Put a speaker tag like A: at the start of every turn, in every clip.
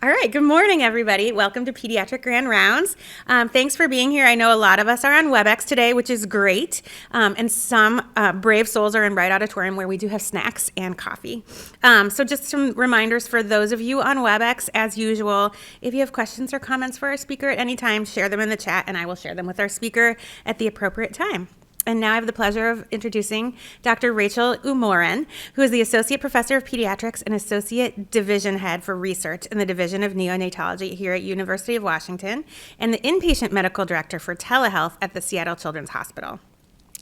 A: All right, good morning, everybody. Welcome to Pediatric Grand Rounds. Thanks for being here. I know a lot of us are on WebEx today, which is great, and some brave souls are in Wright Auditorium where we do have snacks and coffee. So just some reminders for those of you on WebEx, as usual, if you have questions or comments for our speaker at any time, share them in the chat and I will share them with our speaker at the appropriate time. And now I have the pleasure of introducing Dr. Rachel Umoren, who is the Associate Professor of Pediatrics and Associate Division Head for Research in the Division of Neonatology here at University of Washington, and the Inpatient Medical Director for Telehealth at the Seattle Children's Hospital.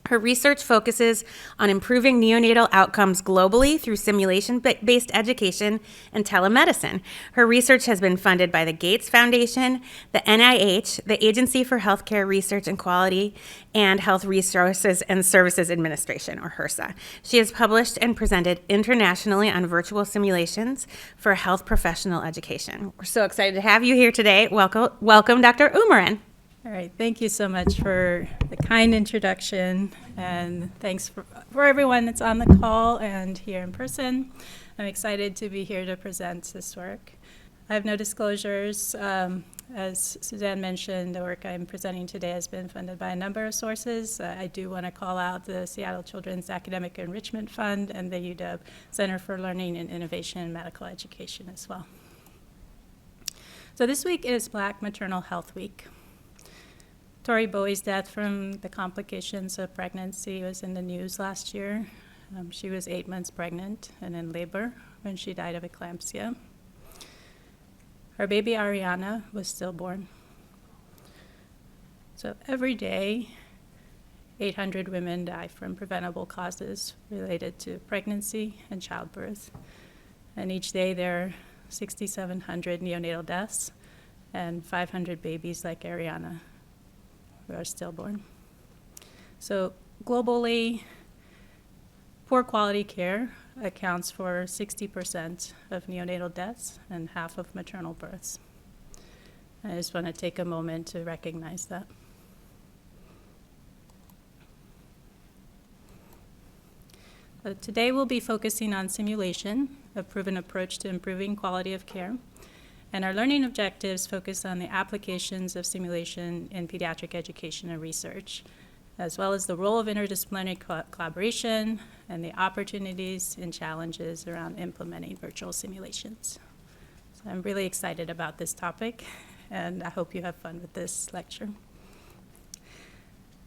A: Her research focuses on improving neonatal outcomes globally through simulation-based education and telemedicine. Her research has been funded by the Gates Foundation, the NIH, the Agency for Healthcare Research and Quality, and Health Resources and Services Administration, or HRSA. She has published and presented internationally on virtual simulations for health professional education. We're so excited to have you here today. Welcome, Dr. Umoren.
B: All right, thank you so much for the kind introduction, and thanks for everyone that's on the call and here in person. I'm excited to be here to present this work. I have no disclosures. As Suzanne mentioned, the work I'm presenting today has been funded by a number of sources. I do want to call out the Seattle Children's Academic Enrichment Fund and the UW Center for Learning and Innovation in Medical Education as well. So this week is Black Maternal Health Week. Tori Bowie's death from the complications of pregnancy was in the news last year. She was 8 months pregnant and in labor when she died of eclampsia. Her baby Ariana was stillborn. So every day, 800 women die from preventable causes related to pregnancy and childbirth. And each day there are 6,700 neonatal deaths and 500 babies like Ariana who are stillborn. So globally, poor quality care accounts for 60% of neonatal deaths and half of maternal births. I just want to take a moment to recognize that. Today we'll be focusing on simulation, a proven approach to improving quality of care. And our learning objectives focus on the applications of simulation in pediatric education and research, as well as the role of interdisciplinary collaboration and the opportunities and challenges around implementing virtual simulations. So I'm really excited about this topic, and I hope you have fun with this lecture.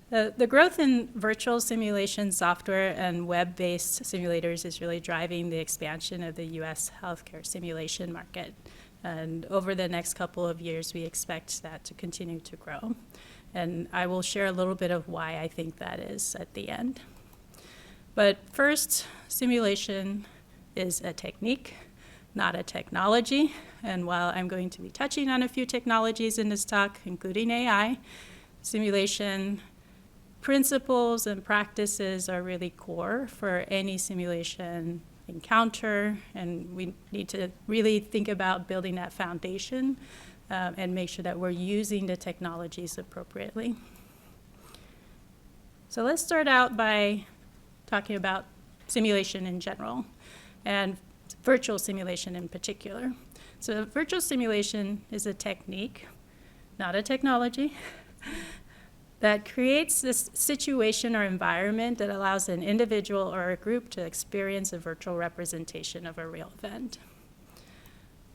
B: The growth in virtual simulation software and web-based simulators is really driving the expansion of the U.S. healthcare simulation market. And over the next couple of years, we expect that to continue to grow. And I will share a little bit of why I think that is at the end. But first, simulation is a technique, not a technology. And while I'm going to be touching on a few technologies in this talk, including AI, simulation principles and practices are really core for any simulation encounter, and we need to really think about building that foundation and make sure that we're using the technologies appropriately. So let's start out by talking about simulation in general and virtual simulation in particular. So virtual simulation is a technique, not a technology, that creates this situation or environment that allows an individual or a group to experience a virtual representation of a real event.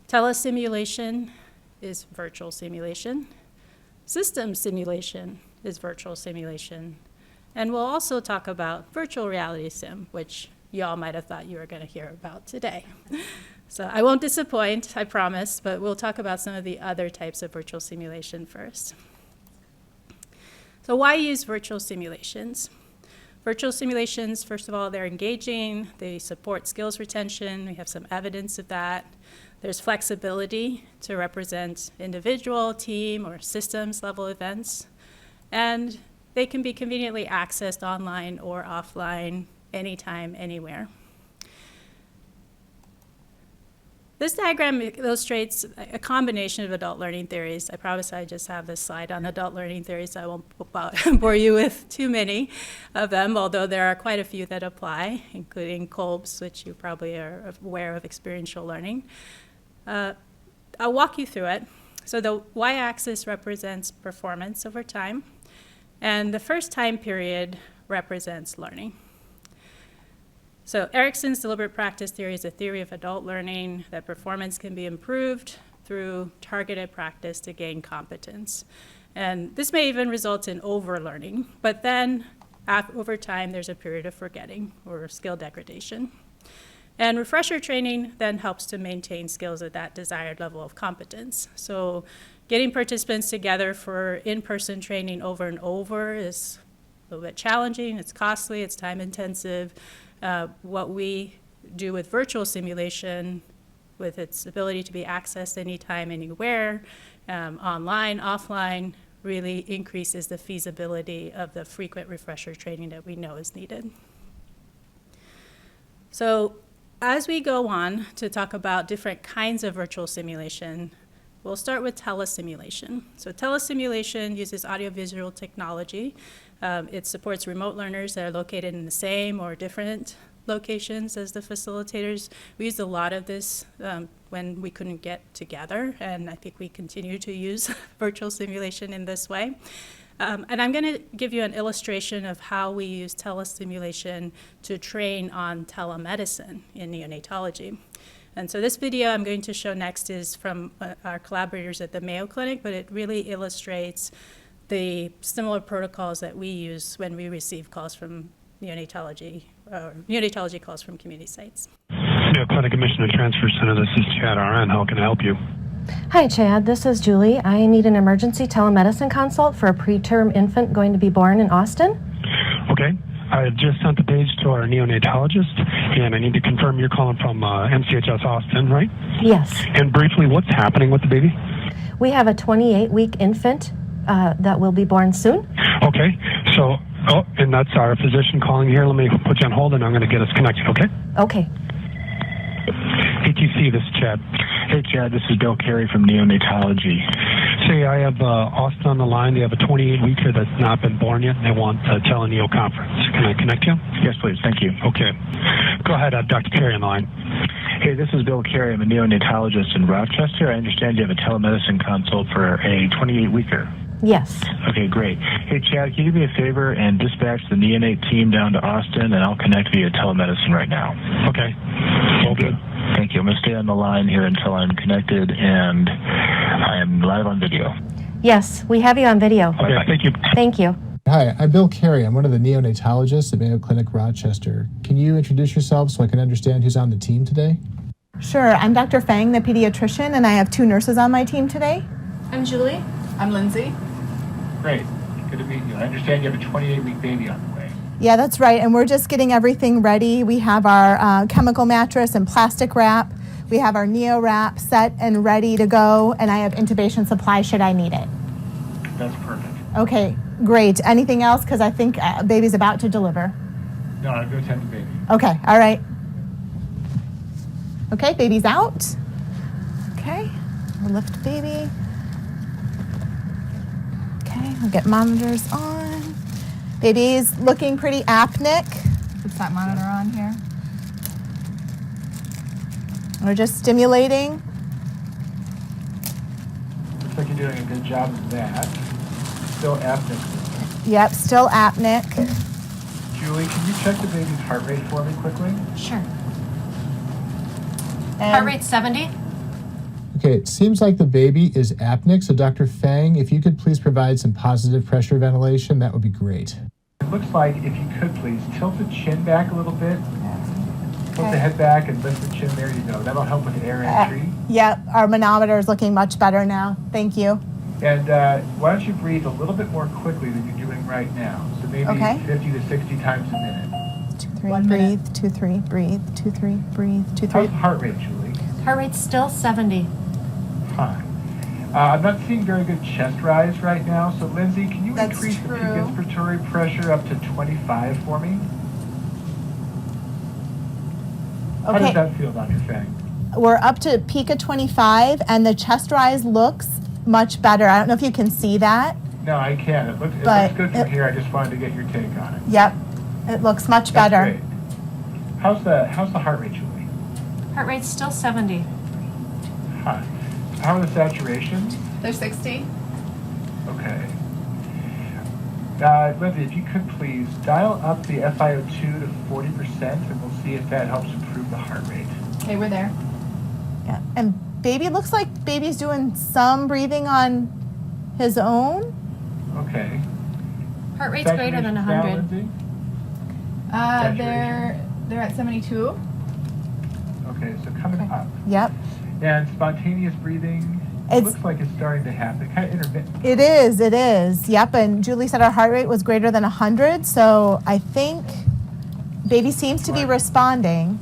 B: Telesimulation is virtual simulation. System simulation is virtual simulation. And we'll also talk about virtual reality sim, which you all might have thought you were going to hear about today. So I won't disappoint, I promise, but we'll talk about some of the other types of virtual simulation first. So why use virtual simulations? Virtual simulations, first of all, they're engaging, they support skills retention, we have some evidence of that. There's flexibility to represent individual, team, or systems level events. And they can be conveniently accessed online or offline, anytime, anywhere. This diagram illustrates a combination of adult learning theories. I promise I just have this slide on adult learning theories, so I won't bore you with too many of them, although there are quite a few that apply, including Kolb's, which you probably are aware of, experiential learning. I'll walk you through it. So the y-axis represents performance over time, and the first time period represents learning. So Erickson's deliberate practice theory is a theory of adult learning that performance can be improved through targeted practice to gain competence. And this may even result in overlearning, but then over time there's a period of forgetting or skill degradation. And refresher training then helps to maintain skills at that desired level of competence. So getting participants together for in-person training over and over is a little bit challenging, it's costly, it's time intensive. What we do with virtual simulation, with its ability to be accessed anytime, anywhere, online, offline, really increases the feasibility of the frequent refresher training that we know is needed. So as we go on to talk about different kinds of virtual simulation, we'll start with telesimulation. So telesimulation uses audiovisual technology. It supports remote learners that are located in the same or different locations as the facilitators. We used a lot of this when we couldn't get together, and I think we continue to use virtual simulation in this way. And I'm going to give you an illustration of how we use telesimulation to train on telemedicine in neonatology. And so this video I'm going to show next is from our collaborators at the Mayo Clinic, but it really illustrates the similar protocols that we use when we receive calls from neonatology calls from community sites.
C: Mayo Clinic Admission and Transfer Center, this is Chad RN. How can I help you?
D: Hi, Chad. This is Julie. I need an emergency telemedicine consult for a preterm infant going to be born in Austin.
C: Okay. I just sent the page to our neonatologist, and I need to confirm you're calling from MCHS Austin, right?
D: Yes.
C: And briefly, what's happening with the baby?
D: We have a 28-week infant that will be born soon.
C: Okay. So, and that's our physician calling here. Let me put you on hold, and I'm going to get us connected, okay?
D: Okay.
C: ATC, this is Chad.
E: Hey, Chad, this is Bill Carey from Neonatology.
C: Say, I have Austin on the line. They have a 28-weeker that's not been born yet, and they want a teleneo conference. Can I connect you?
E: Yes, please. Thank you.
C: Okay. Go ahead, Dr. Carey on the line.
E: Hey, this is Bill Carey. I'm a neonatologist in Rochester. I understand you have a telemedicine consult for a 28-weeker.
D: Yes.
E: Okay, great. Hey, Chad, can you do me a favor and dispatch the neonate team down to Austin, and I'll connect via telemedicine right now.
C: Okay.
E: Good. Thank you. I'm going to stay on the line here until I'm connected, and I am live on video.
D: Yes, we have you on video.
C: Okay, thank you.
D: Thank you.
F: Hi, I'm Bill Carey. I'm one of the neonatologists at Mayo Clinic Rochester. Can you introduce yourself so I can understand who's on the team today?
G: Sure. I'm Dr. Fang, the pediatrician, and I have 2 nurses on my team today.
H: I'm Julie. I'm Lindsay.
E: Great. Good to meet you. I understand you have a 28-week baby on the way.
G: Yeah, that's right. And we're just getting everything ready. We have our chemical mattress and plastic wrap. We have our neo wrap set and ready to go. And I have intubation supply should I need it.
E: That's perfect.
G: Okay, great. Anything else? Because I think baby's about to deliver.
E: No, I'll go tend the baby.
G: Okay, all right. Okay, baby's out. Okay, we'll lift baby. Okay, we'll get monitors on. Baby's looking pretty apneic. Put that monitor on here. We're just stimulating.
E: Looks like you're doing a good job of that. Still apneic.
G: Yep, still apneic.
E: Julie, can you check the baby's heart rate for me quickly?
H: Sure.
G: And
H: Heart rate 70.
F: Okay, it seems like the baby is apneic, so Dr. Fang, if you could please provide some positive pressure ventilation, that would be great.
E: It looks like, if you could please, tilt the chin back a little bit. Tilt
G: Okay.
E: the head back and lift the chin. There you go. That'll help with air entry.
G: Yep, our manometer is looking much better now. Thank you.
E: And why don't you breathe a little bit more quickly than you're doing right now? So maybe
G: Okay.
E: 50 to 60 times a minute.
G: 2, 3,
H: 1
G: breathe.
H: minute.
G: 2, 3, breathe. 2, 3, breathe. 2,
E: How's
G: 3.
E: the heart rate, Julie?
H: Heart rate's still 70.
E: Fine. I'm not seeing very good chest rise right now, so Lindsay, can you
G: That's
E: increase the
G: true.
E: peak inspiratory pressure up to 25 for me? How does
G: Okay,
E: that feel, Dr. Fang?
G: we're up to peak of 25, and the chest rise looks much better. I don't know if you can see that.
E: No, I can. It looks
G: But
E: good from
G: it-
E: here. I just wanted to get your take on it.
G: Yep, it looks much
E: That's
G: better.
E: great. How's the heart rate, Julie?
H: Heart rate's still 70.
E: Hi. How are the saturations?
H: They're 60.
E: Okay. Lindsay, if you could please dial up the FiO2 to 40%, and we'll see if that helps improve the heart rate.
H: Okay, we're there.
G: Yeah. And baby, looks like baby's doing some breathing on his own.
E: Okay.
H: Heart rate's greater than
E: Saturations
H: 100.
E: down, Lindsay?
H: They're at 72.
E: Okay, so coming up.
G: Yep.
E: And spontaneous breathing
G: It's-
E: looks like it's starting to happen. Kind of intermittent.
G: It is. Yep. And Julie said our heart rate was greater than 100. So I think baby seems to be
E: Right.
G: responding.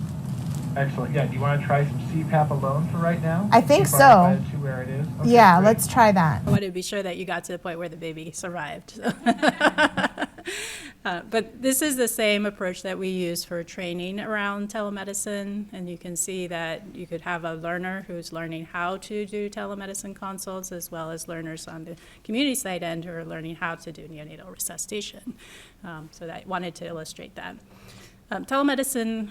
E: Excellent. Yeah, do you want to try some CPAP alone for right now?
G: I think
E: Keep our
G: so.
E: FiO2 where it is? Okay,
G: Yeah,
E: great.
G: let's try that.
B: I wanted to be sure that you got to the point where the baby survived. But this is the same approach that we use for training around telemedicine. And you can see that you could have a learner who's learning how to do telemedicine consults, as well as learners on the community side end who are learning how to do neonatal resuscitation. So I wanted to illustrate that. Telemedicine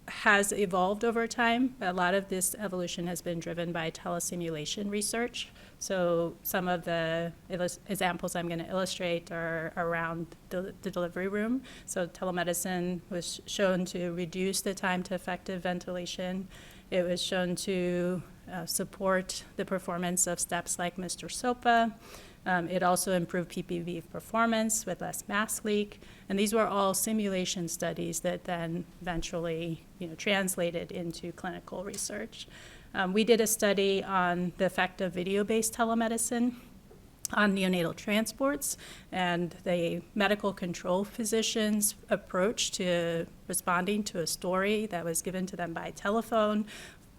B: has evolved over time. A lot of this evolution has been driven by telesimulation research. So some of the examples I'm going to illustrate are around the delivery room. So telemedicine was shown to reduce the time to effective ventilation. It was shown to support the performance of steps like Mr. SOPA. It also improved PPV performance with less mask leak. And these were all simulation studies that then eventually translated into clinical research. We did a study on the effect of video-based telemedicine on neonatal transports and the medical control physician's approach to responding to a story that was given to them by telephone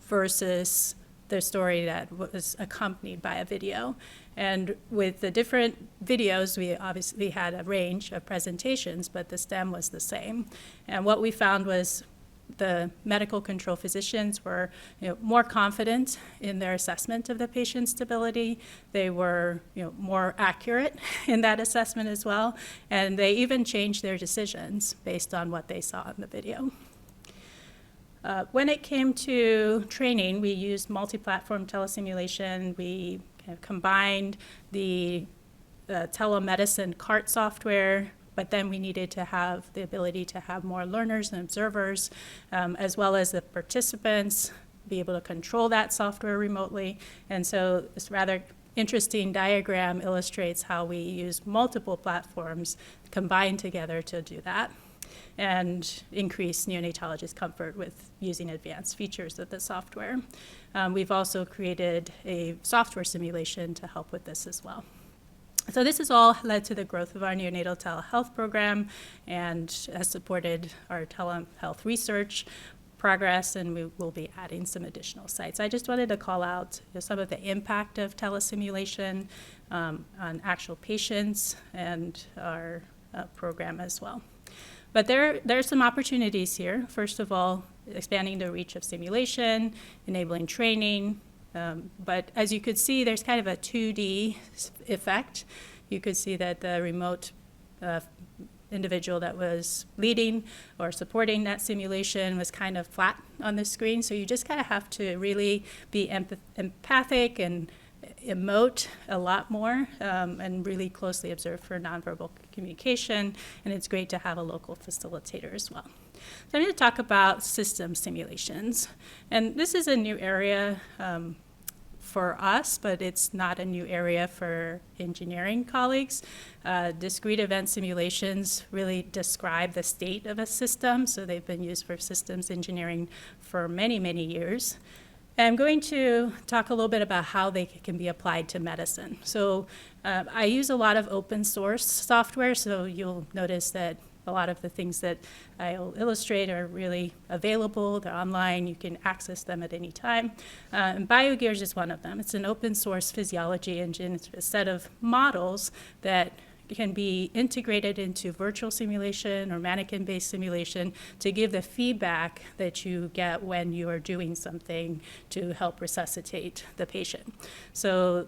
B: versus the story that was accompanied by a video. And with the different videos, we obviously had a range of presentations, but the stem was the same. And what we found was the medical control physicians were more confident in their assessment of the patient's stability. They were more accurate in that assessment as well. And they even changed their decisions based on what they saw in the video. When it came to training, we used multi-platform telesimulation. We kind of combined the telemedicine CART software, but then we needed to have the ability to have more learners and observers, as well as the participants be able to control that software remotely. And so this rather interesting diagram illustrates how we use multiple platforms combined together to do that and increase neonatologist comfort with using advanced features of the software. We've also created a software simulation to help with this as well. So this has all led to the growth of our neonatal telehealth program and has supported our telehealth research progress, and we will be adding some additional sites. I just wanted to call out some of the impact of telesimulation on actual patients and our program as well. But there are some opportunities here. First of all, expanding the reach of simulation, enabling training. But as you could see, there's kind of a 2D effect. You could see that the remote individual that was leading or supporting that simulation was kind of flat on the screen. So you just kind of have to really be empathic and emote a lot more and really closely observe for nonverbal communication. And it's great to have a local facilitator as well. So I'm going to talk about system simulations. And this is a new area for us, but it's not a new area for engineering colleagues. Discrete event simulations really describe the state of a system, so they've been used for systems engineering for many, many years. And I'm going to talk a little bit about how they can be applied to medicine. So I use a lot of open source software, so you'll notice that a lot of the things that I'll illustrate are really available. They're online. You can access them at any time. And BioGears is one of them. It's an open source physiology engine. It's a set of models that can be integrated into virtual simulation or mannequin-based simulation to give the feedback that you get when you are doing something to help resuscitate the patient. So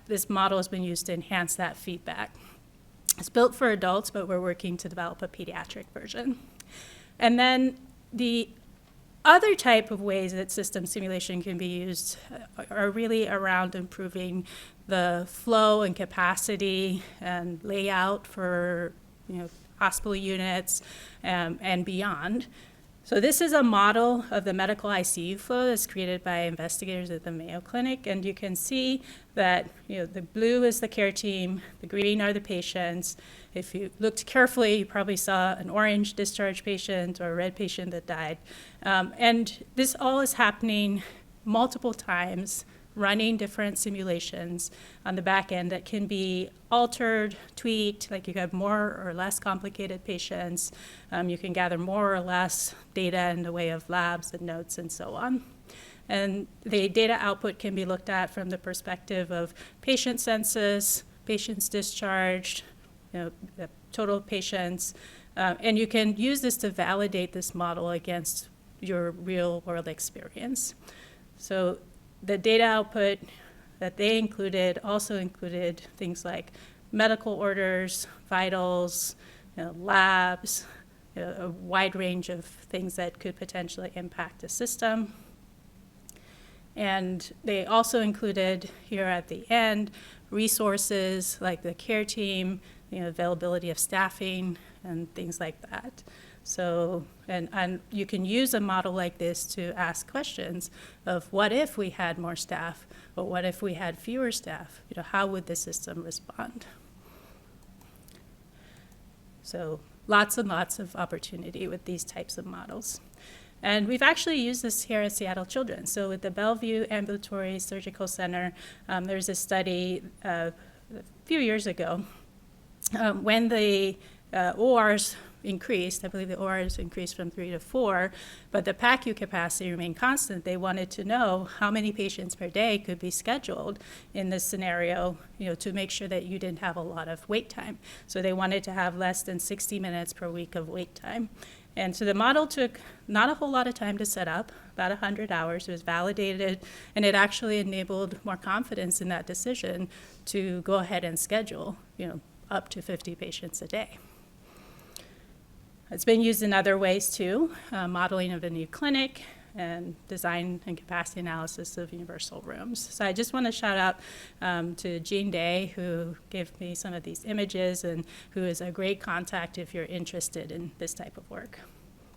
B: this model has been used to enhance that feedback. It's built for adults, but we're working to develop a pediatric version. And then the Other type of ways that system simulation can be used are really around improving the flow and capacity and layout for hospital units and beyond. So this is a model of the medical ICU flow that's created by investigators at the Mayo Clinic, and you can see that the blue is the care team, the green are the patients. If you looked carefully, you probably saw an orange discharge patient or a red patient that died. And this all is happening multiple times, running different simulations on the back end that can be altered, tweaked, like you have more or less complicated patients. You can gather more or less data in the way of labs and notes and so on. And the data output can be looked at from the perspective of patient census, patients discharged, the total patients, and you can use this to validate this model against your real world experience. So the data output that they included also included things like medical orders, vitals, labs, a wide range of things that could potentially impact the system. And they also included here at the end resources like the care team, availability of staffing and things like that. So, and you can use a model like this to ask questions of what if we had more staff, or what if we had fewer staff? How would the system respond? So lots and lots of opportunity with these types of models. And we've actually used this here at Seattle Children's. So with the Bellevue Ambulatory Surgical Center, there's a study a few years ago when the ORs increased. I believe the ORs increased from 3 to 4, but the PACU capacity remained constant. They wanted to know how many patients per day could be scheduled in this scenario, to make sure that you didn't have a lot of wait time. So they wanted to have less than 60 minutes per week of wait time. And so the model took not a whole lot of time to set up, about 100 hours. It was validated, and it actually enabled more confidence in that decision to go ahead and schedule, up to 50 patients a day. It's been used in other ways too, modeling of a new clinic and design and capacity analysis of universal rooms. So I just want to shout out to Jean Day, who gave me some of these images and who is a great contact if you're interested in this type of work.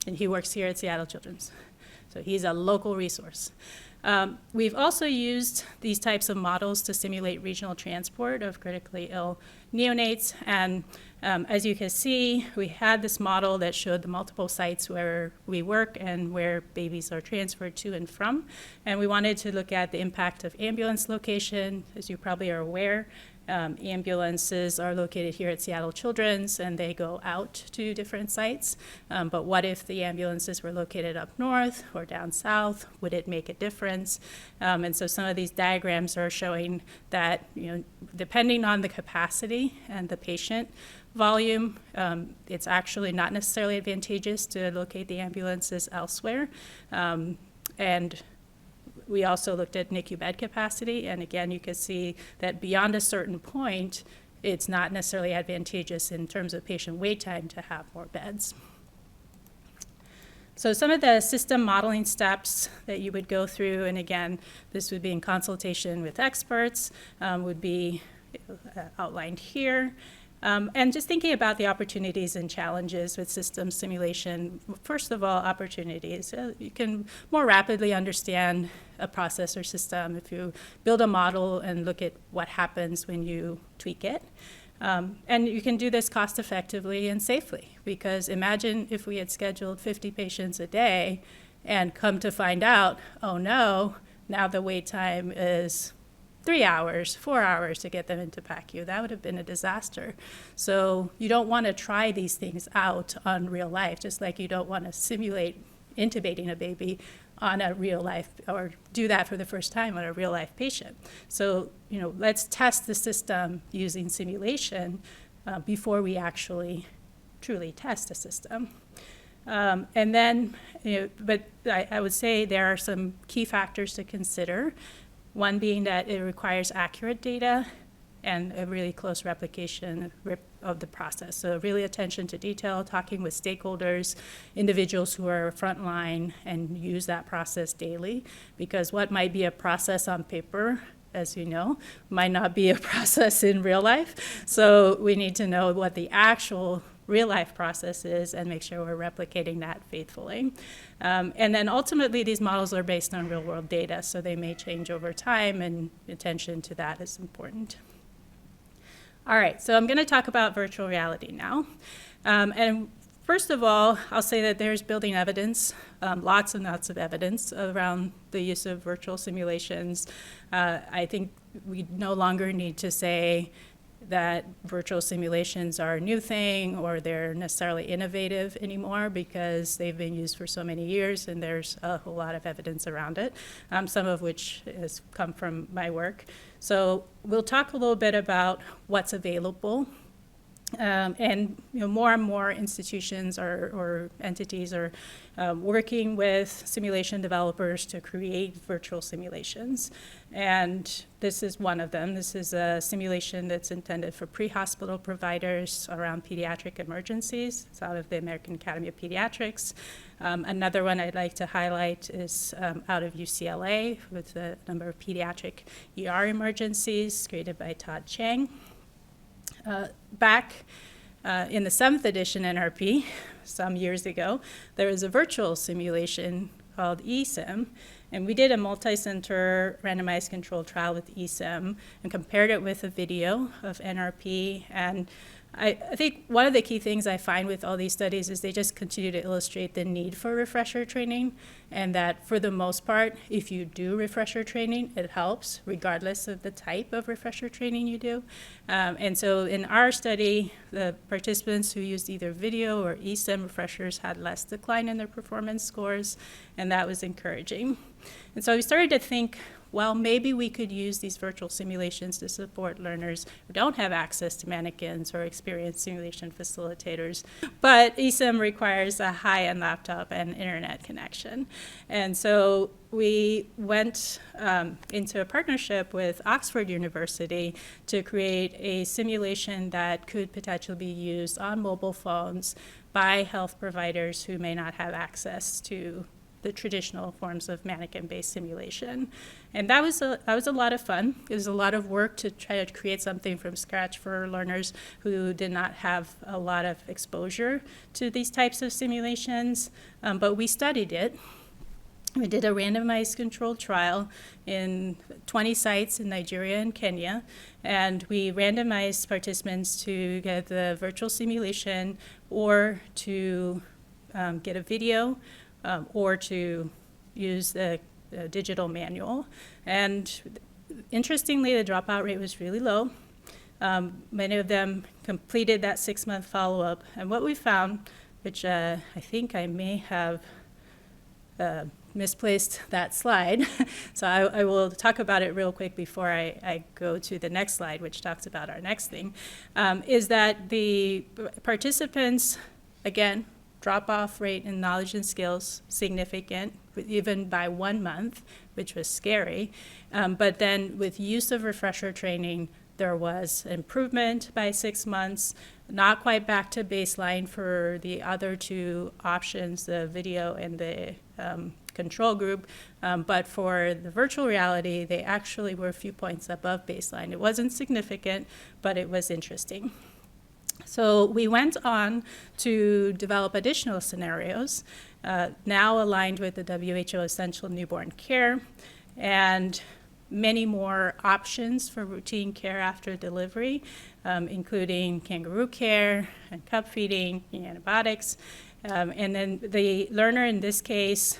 B: And he works here at Seattle Children's. So he's a local resource. We've also used these types of models to simulate regional transport of critically ill neonates. And as you can see, we had this model that showed the multiple sites where we work and where babies are transferred to and from. And we wanted to look at the impact of ambulance location. As you probably are aware, ambulances are located here at Seattle Children's, and they go out to different sites. But what if the ambulances were located up north or down south? Would it make a difference? And so some of these diagrams are showing that, depending on the capacity and the patient volume, it's actually not necessarily advantageous to locate the ambulances elsewhere. And we also looked at NICU bed capacity, and again, you can see that beyond a certain point, it's not necessarily advantageous in terms of patient wait time to have more beds. So some of the system modeling steps that you would go through, and again, this would be in consultation with experts, would be outlined here. And just thinking about the opportunities and challenges with system simulation, first of all, opportunities. You can more rapidly understand a process or system if you build a model and look at what happens when you tweak it. And you can do this cost effectively and safely, because imagine if we had scheduled 50 patients a day and come to find out, oh no, now the wait time is 3 hours, 4 hours to get them into PACU. That would have been a disaster. So you don't want to try these things out on real life, just like you don't want to simulate intubating a baby on a real life, or do that for the first time on a real life patient. So, let's test the system using simulation before we actually truly test a system. And then, but I would say there are some key factors to consider. One being that it requires accurate data, and a really close replication of the process. So really attention to detail, talking with stakeholders, individuals who are frontline, and use that process daily, because what might be a process on paper, as you know, might not be a process in real life. So we need to know what the actual real life process is and make sure we're replicating that faithfully. And then ultimately these models are based on real world data, so they may change over time, and attention to that is important. All right, so I'm going to talk about virtual reality now. And first of all, I'll say that there's building evidence, lots and lots of evidence around the use of virtual simulations. I think we no longer need to say that virtual simulations are a new thing or they're necessarily innovative anymore, because they've been used for so many years and there's a whole lot of evidence around it, some of which has come from my work. So we'll talk a little bit about what's available. And more and more institutions or entities are working with simulation developers to create virtual simulations. And this is one of them. This is a simulation that's intended for pre-hospital providers around pediatric emergencies. It's out of the American Academy of Pediatrics. Another one I'd like to highlight is out of UCLA with a number of pediatric ER emergencies created by Todd Chang. Back in the 7th edition NRP, some years ago, there was a virtual simulation called eSIM, and we did a multi-center randomized controlled trial with eSIM and compared it with a video of NRP. And I think one of the key things I find with all these studies is they just continue to illustrate the need for refresher training, and that for the most part, if you do refresher training, it helps regardless of the type of refresher training you do. And so in our study, the participants who used either video or eSIM refreshers had less decline in their performance scores, and that was encouraging. And so we started to think, well, maybe we could use these virtual simulations to support learners who don't have access to mannequins or experienced simulation facilitators. But eSIM requires a high-end laptop and internet connection. And so we went into a partnership with Oxford University to create a simulation that could potentially be used on mobile phones by health providers who may not have access to the traditional forms of mannequin-based simulation. And that was a lot of fun. It was a lot of work to try to create something from scratch for learners who did not have a lot of exposure to these types of simulations, but we studied it. We did a randomized controlled trial in 20 sites in Nigeria and Kenya, and we randomized participants to get the virtual simulation or to get a video or to use the digital manual. And interestingly, the dropout rate was really low. Many of them completed that 6-month follow-up. And what we found, which I think I may have misplaced that slide, so I will talk about it real quick before I go to the next slide, which talks about our next thing, is that the participants, again, drop-off rate in knowledge and skills significant, even by 1 month, which was scary. But then with use of refresher training, there was improvement by 6 months, not quite back to baseline for the other two options, the video and the control group. But for the virtual reality, they actually were a few points above baseline. It wasn't significant, but it was interesting. So we went on to develop additional scenarios, now aligned with the WHO Essential Newborn Care, and many more options for routine care after delivery, including kangaroo care and cup feeding, antibiotics. And then the learner in this case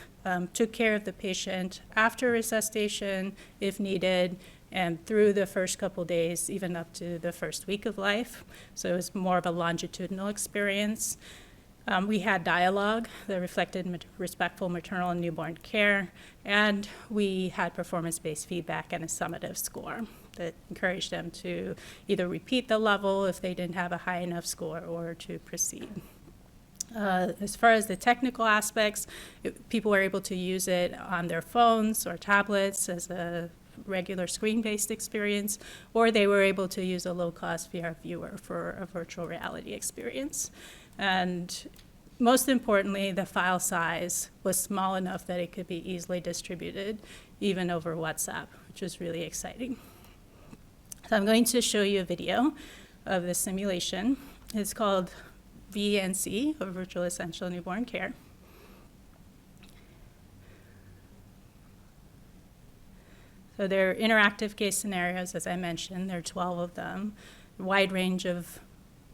B: took care of the patient after resuscitation, if needed, and through the first couple days, even up to the first week of life. So it was more of a longitudinal experience. We had dialogue that reflected respectful maternal and newborn care, and we had performance-based feedback and a summative score that encouraged them to either repeat the level if they didn't have a high enough score or to proceed. As far as the technical aspects, people were able to use it on their phones or tablets as a regular screen-based experience, or they were able to use a low-cost VR viewer for a virtual reality experience. And most importantly, the file size was small enough that it could be easily distributed, even over WhatsApp, which was really exciting. So I'm going to show you a video of this simulation. It's called VNC, or Virtual Essential Newborn Care. So they're interactive case scenarios, as I mentioned. There are 12 of them, a wide range of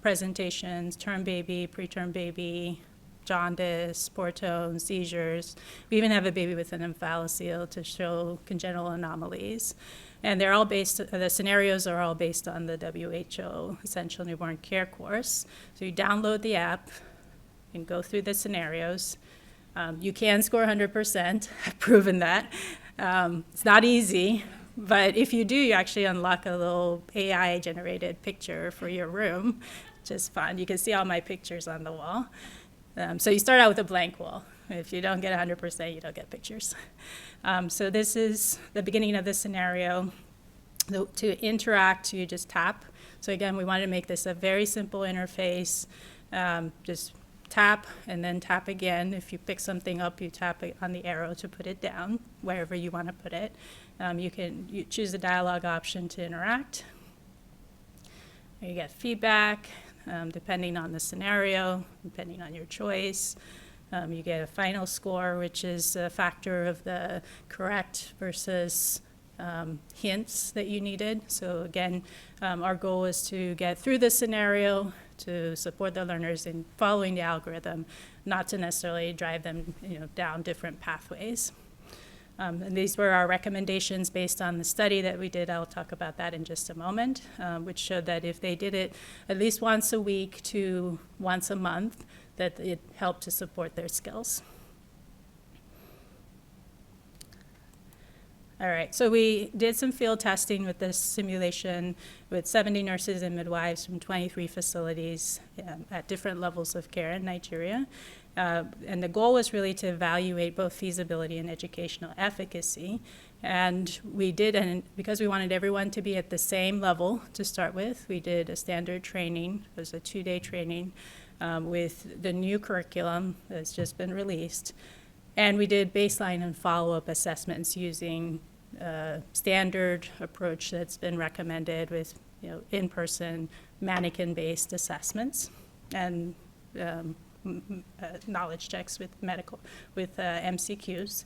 B: presentations, term baby, preterm baby, jaundice, portone, seizures. We even have a baby with an omphalocele to show congenital anomalies. And they're all the scenarios are all based on the WHO Essential Newborn Care course. So you download the app and go through the scenarios. You can score 100%, I've proven that. It's not easy, but if you do, you actually unlock a little AI-generated picture for your room, which is fun. You can see all my pictures on the wall. So you start out with a blank wall. If you don't get 100%, you don't get pictures. So this is the beginning of the scenario. To interact, you just tap. So again, we wanted to make this a very simple interface. Just tap and then tap again. If you pick something up, you tap on the arrow to put it down, wherever you want to put it. You choose the dialogue option to interact. You get feedback. Depending on the scenario, depending on your choice. You get a final score, which is a factor of the correct versus hints that you needed. So again, our goal is to get through the scenario, to support the learners in following the algorithm, not to necessarily drive them down different pathways. And these were our recommendations based on the study that we did. I'll talk about that in just a moment, which showed that if they did it at least once a week to once a month, that it helped to support their skills. All right, so we did some field testing with this simulation with 70 nurses and midwives from 23 facilities at different levels of care in Nigeria. And the goal was really to evaluate both feasibility and educational efficacy. And we did, and because we wanted everyone to be at the same level to start with, we did a standard training. It was a 2-day training with the new curriculum that's just been released. And we did baseline and follow-up assessments using a standard approach that's been recommended with in-person mannequin-based assessments and knowledge checks with MCQs.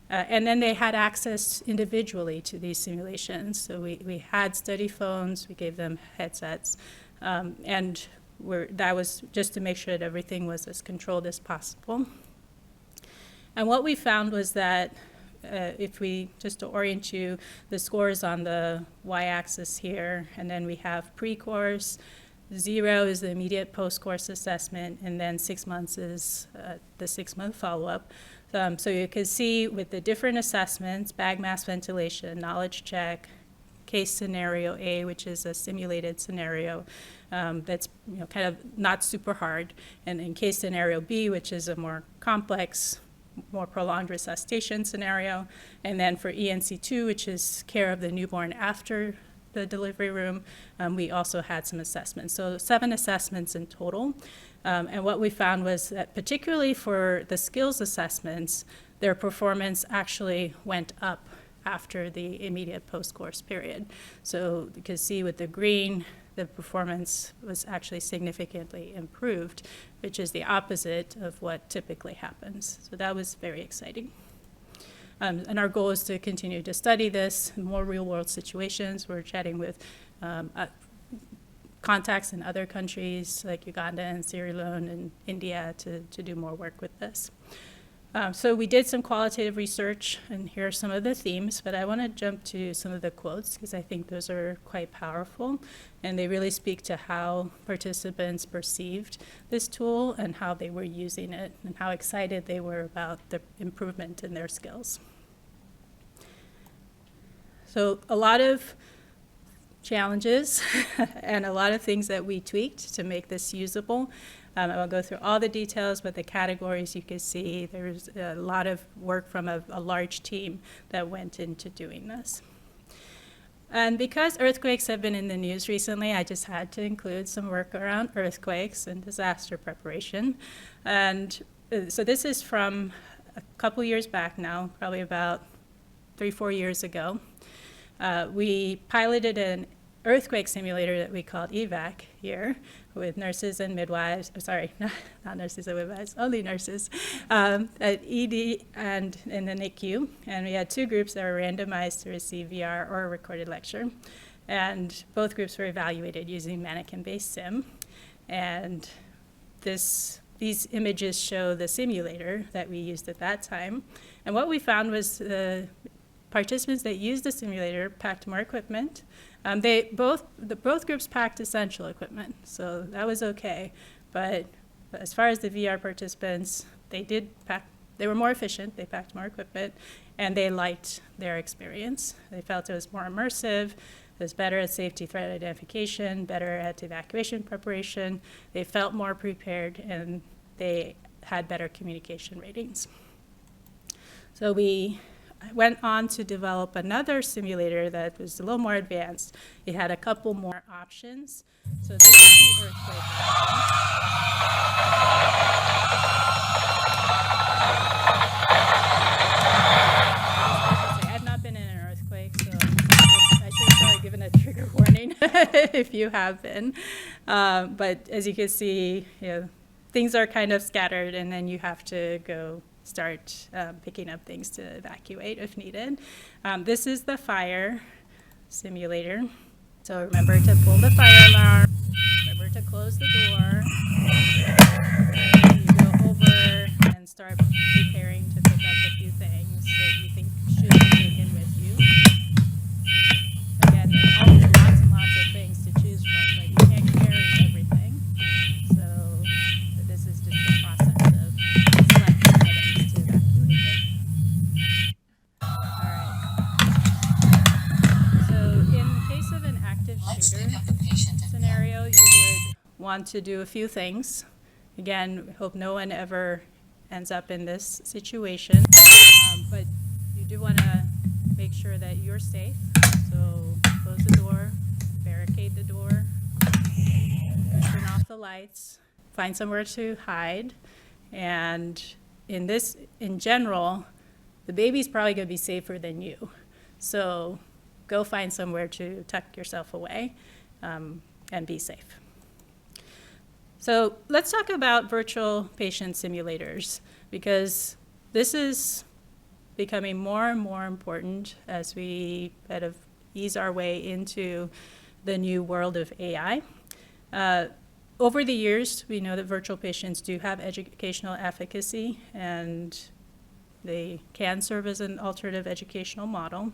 B: And then they had access individually to these simulations. So we had study phones, we gave them headsets, and that was just to make sure that everything was as controlled as possible. And what we found was that just to orient you, the scores on the y-axis here, and then we have pre-course, 0 is the immediate post-course assessment, and then 6 months is the 6-month follow-up. So you can see with the different assessments, bag mask ventilation, knowledge check, case scenario A, which is a simulated scenario that's kind of not super hard, and in case scenario B, which is a more complex, more prolonged resuscitation scenario, and then for ENC2, which is care of the newborn after the delivery room, we also had some assessments. So 7 assessments in total. And what we found was that particularly for the skills assessments, their performance actually went up after the immediate post-course period. So you can see with the green, the performance was actually significantly improved, which is the opposite of what typically happens. So that was very exciting. And our goal is to continue to study this in more real-world situations. We're chatting with contacts in other countries like Uganda and Sierra Leone and India to do more work with this. So we did some qualitative research, and here are some of the themes, but I want to jump to some of the quotes because I think those are quite powerful, and they really speak to how participants perceived this tool and how they were using it and how excited they were about the improvement in their skills. So a lot of challenges and a lot of things that we tweaked to make this usable. I won't go through all the details, but the categories you can see, there's a lot of work from a large team that went into doing this. And because earthquakes have been in the news recently, I just had to include some work around earthquakes and disaster preparation. And so this is from a couple years back now, probably about 3-4 years ago. We piloted an earthquake simulator that we called EVAC here with nurses and midwives, not nurses and midwives, only nurses, at ED and in the NICU. And we had 2 groups that were randomized to receive VR or a recorded lecture. And both groups were evaluated using mannequin-based sim. And these images show the simulator that we used at that time. And what we found was the participants that used the simulator packed more equipment. Both groups packed essential equipment, so that was okay. But as far as the VR participants, they were more efficient, they packed more equipment, and they liked their experience. They felt it was more immersive, it was better at safety threat identification, better at evacuation preparation. They felt more prepared, and they had better communication ratings. So we went on to develop another simulator that was a little more advanced. It had a couple more options. So this is the earthquake option. I have not been in an earthquake, so I should have probably given a trigger warning if you have been. But as you can see, things are kind of scattered, and then you have to go start picking up things to evacuate if needed. This is the fire simulator. So remember to pull the fire alarm, remember to close the door, and you go over and start preparing to pick up a few things that you think should be taken with you. Again, there's always lots and lots of things to choose from, but you can't carry everything. So this is just the process of selecting items to evacuate with. All right. So in the case of an active shooter scenario, you would want to do a few things. Again, we hope no one ever ends up in this situation, but you do want to make sure that you're safe. So close the door, barricade the door, turn off the lights, find somewhere to hide. And in general, the baby's probably going to be safer than you. So go find somewhere to tuck yourself away and be safe. So let's talk about virtual patient simulators, because this is becoming more and more important as we kind of ease our way into the new world of AI. Over the years, we know that virtual patients do have educational efficacy, and they can serve as an alternative educational model.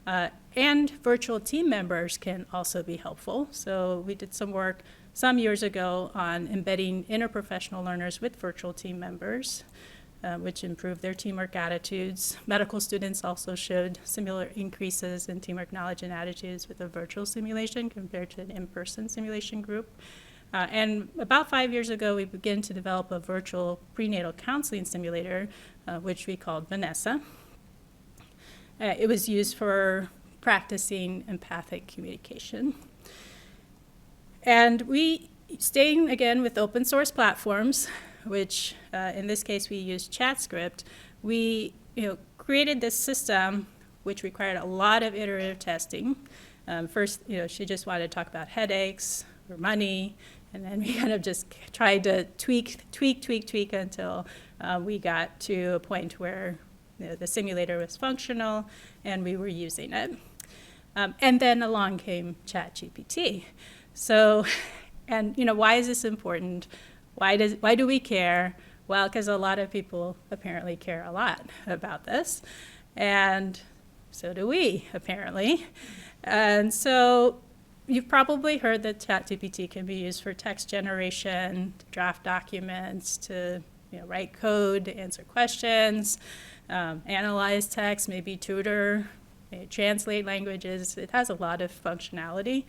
B: And virtual team members can also be helpful. So we did some work some years ago on embedding interprofessional learners with virtual team members, which improved their teamwork attitudes. Medical students also showed similar increases in teamwork knowledge and attitudes with a virtual simulation compared to an in-person simulation group. And about 5 years ago, we began to develop a virtual prenatal counseling simulator, which we called Vanessa. It was used for practicing empathic communication. And we, staying again with open source platforms, which in this case we used ChatScript, we created this system which required a lot of iterative testing. First, she just wanted to talk about headaches or money, and then we kind of just tried to tweak until we got to a point where the simulator was functional and we were using it. And then along came ChatGPT. So, and why is this important? Why do we care? Well, because a lot of people apparently care a lot about this, and so do we, apparently. And so you've probably heard that ChatGPT can be used for text generation, to draft documents, to write code, to answer questions, analyze text, maybe tutor, translate languages. It has a lot of functionality.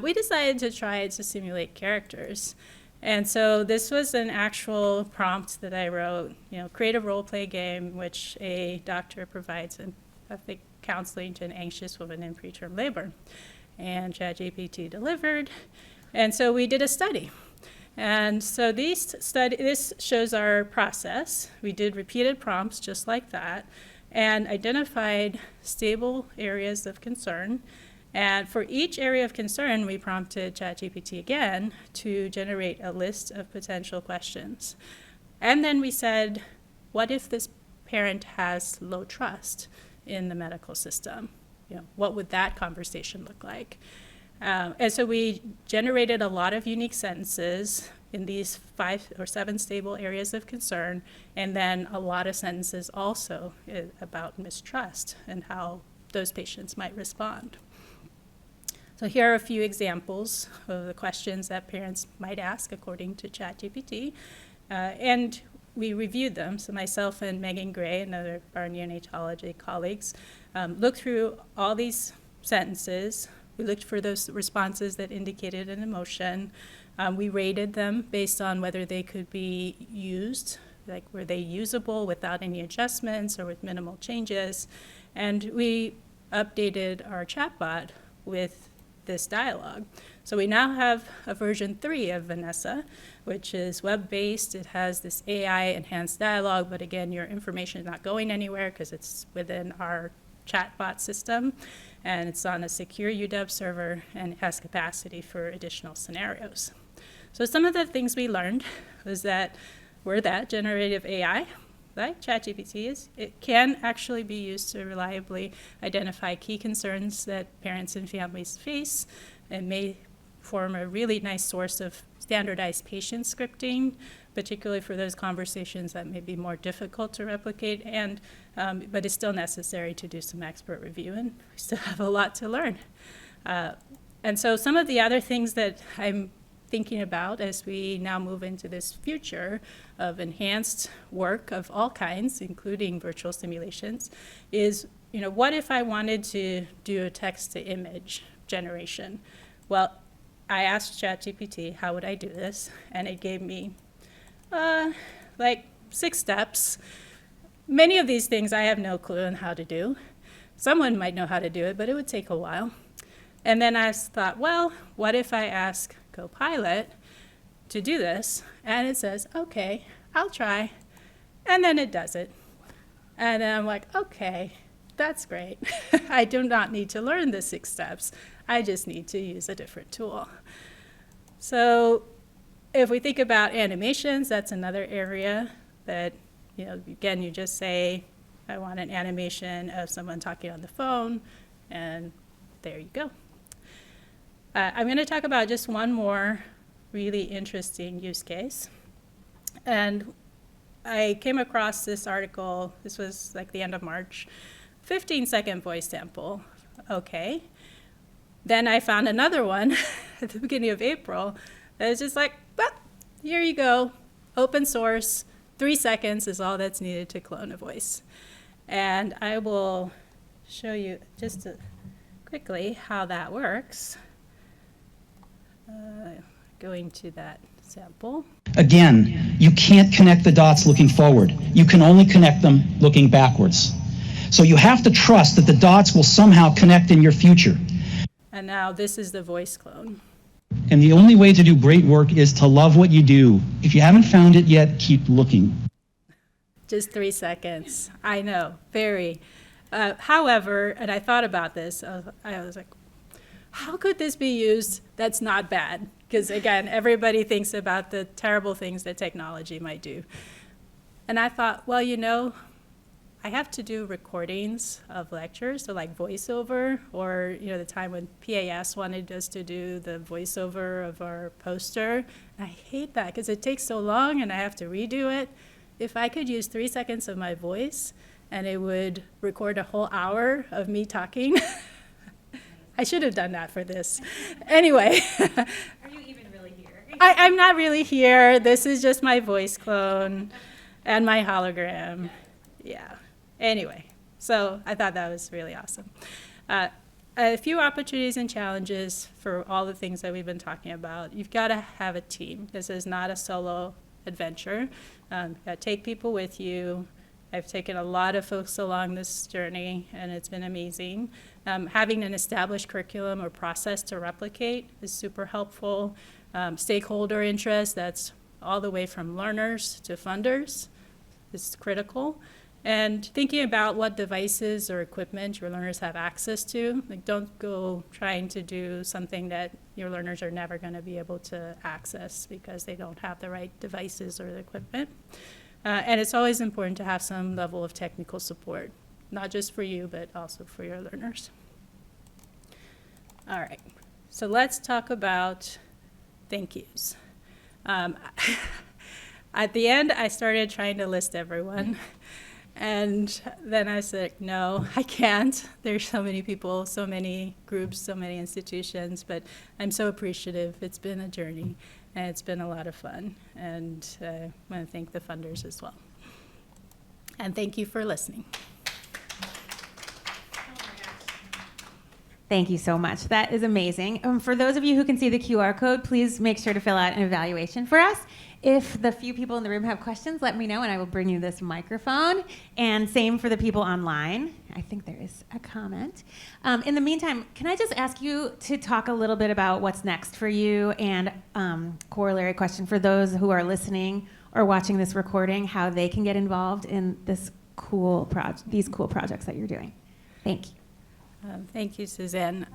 B: We decided to try it to simulate characters. And so this was an actual prompt that I wrote, create a role play game in which a doctor provides empathic counseling to an anxious woman in preterm labor. And ChatGPT delivered. And so we did a study. And so this shows our process. We did repeated prompts just like that and identified stable areas of concern. And for each area of concern, we prompted ChatGPT again to generate a list of potential questions. And then we said, what if this parent has low trust in the medical system? What would that conversation look like? And so we generated a lot of unique sentences in these 5 or 7 stable areas of concern, and then a lot of sentences also about mistrust and how those patients might respond. So here are a few examples of the questions that parents might ask according to ChatGPT, and we reviewed them. So myself and Megan Gray, another of our neonatology colleagues, looked through all these sentences. We looked for those responses that indicated an emotion. We rated them based on whether they could be used, like were they usable without any adjustments or with minimal changes. And we updated our chatbot with this dialogue. So we now have a version 3 of Vanessa, which is web-based. It has this AI-enhanced dialogue, but again, your information is not going anywhere because it's within our chatbot system, and it's on a secure UW server, and it has capacity for additional scenarios. So some of the things we learned was that generative AI, like ChatGPT is, it can actually be used to reliably identify key concerns that parents and families face. It may form a really nice source of standardized patient scripting, particularly for those conversations that may be more difficult to replicate, and but it's still necessary to do some expert review, and we still have a lot to learn. And so some of the other things that I'm thinking about as we now move into this future of enhanced work of all kinds, including virtual simulations, is, what if I wanted to do a text-to-image generation? Well, I asked ChatGPT, how would I do this? And it gave me like 6 steps. Many of these things I have no clue on how to do. Someone might know how to do it, but it would take a while. And then I thought, well, what if I ask Copilot to do this? And it says, okay, I'll try. And then it does it. And then I'm like, okay, that's great. I do not need to learn the 6 steps. I just need to use a different tool. So if we think about animations, that's another area that, again, you just say, I want an animation of someone talking on the phone, and there you go. I'm going to talk about just one more really interesting use case. And I came across this article, this was like the end of March, 15-second voice sample. Okay. Then I found another one at the beginning of April that was just like, well, here you go, open source, 3 seconds is all that's needed to clone a voice. And I will show you just quickly how that works. Going to that sample.
I: Again, you can't connect the dots looking forward. You can only connect them looking backwards. So you have to trust that the dots will somehow connect in your future.
B: And now this is the voice clone.
I: And the only way to do great work is to love what you do. If you haven't found it yet, keep looking.
B: Just 3 seconds. I know, very. However, and I thought about this, I was like, how could this be used that's not bad? Because again, everybody thinks about the terrible things that technology might do. And I thought, well, I have to do recordings of lectures, so like voiceover, or the time when PAS wanted us to do the voiceover of our poster. And I hate that because it takes so long and I have to redo it. If I could use 3 seconds of my voice and it would record a whole hour of me talking, I should have done that for this. Anyway.
A: Are you even really here?
B: I'm not really here. This is just my voice clone and my hologram. Yeah. Anyway, so I thought that was really awesome. A few opportunities and challenges for all the things that we've been talking about. You've got to have a team. This is not a solo adventure. You've got to take people with you, I've taken a lot of folks along this journey, and it's been amazing. Having an established curriculum or process to replicate is super helpful. Stakeholder interest, that's all the way from learners to funders, is critical. And thinking about what devices or equipment your learners have access to. Like, don't go trying to do something that your learners are never going to be able to access because they don't have the right devices or the equipment. And it's always important to have some level of technical support, not just for you, but also for your learners. All right, so let's talk about thank yous. At the end, I started trying to list everyone. And then I said, no, I can't. There's so many people, so many groups, so many institutions, but I'm so appreciative. It's been a journey, and it's been a lot of fun. And I want to thank the funders as well. And thank you for listening.
A: Thank you so much. That is amazing. For those of you who can see the QR code, please make sure to fill out an evaluation for us. If the few people in the room have questions, let me know, and I will bring you this microphone. And same for the people online. I think there is a comment. In the meantime, can I just ask you to talk a little bit about what's next for you, and corollary question for those who are listening or watching this recording, how they can get involved in these cool projects that you're doing. Thank you.
B: Thank you, Suzanne.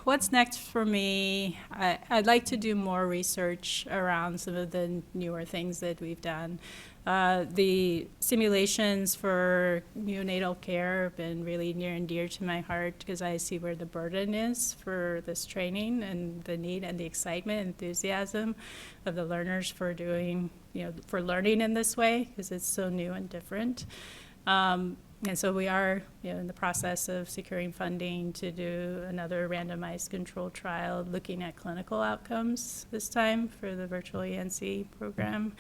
B: What's next for me? I'd like to do more research around some of the newer things that we've done. The simulations for neonatal care have been really near and dear to my heart because I see where the burden is for this training and the need and the excitement and enthusiasm of the learners for doing, for learning in this way because it's so new and different. And so we are in the process of securing funding to do another randomized controlled trial looking at clinical outcomes this time for the virtual ENC program.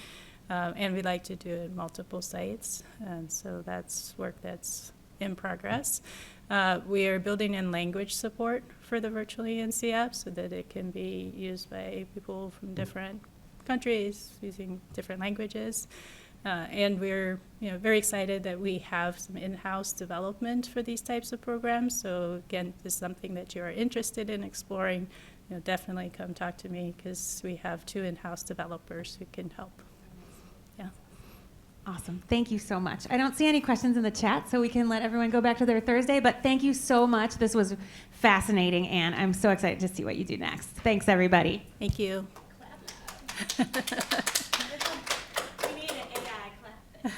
B: And we'd like to do it at multiple sites. And so that's work that's in progress. We are building in language support for the virtual ENC app so that it can be used by people from different countries using different languages. And we're very excited that we have some in-house development for these types of programs. So again, if this is something that you are interested in exploring, definitely come talk to me because we have 2 in-house developers who can help. Yeah.
A: Awesome. Thank you so much. I don't see any questions in the chat, so we can let everyone go back to their Thursday, but thank you so much. This was fascinating, and I'm so excited to see what you do next. Thanks, everybody.
B: Thank you.
A: We need an AI clap.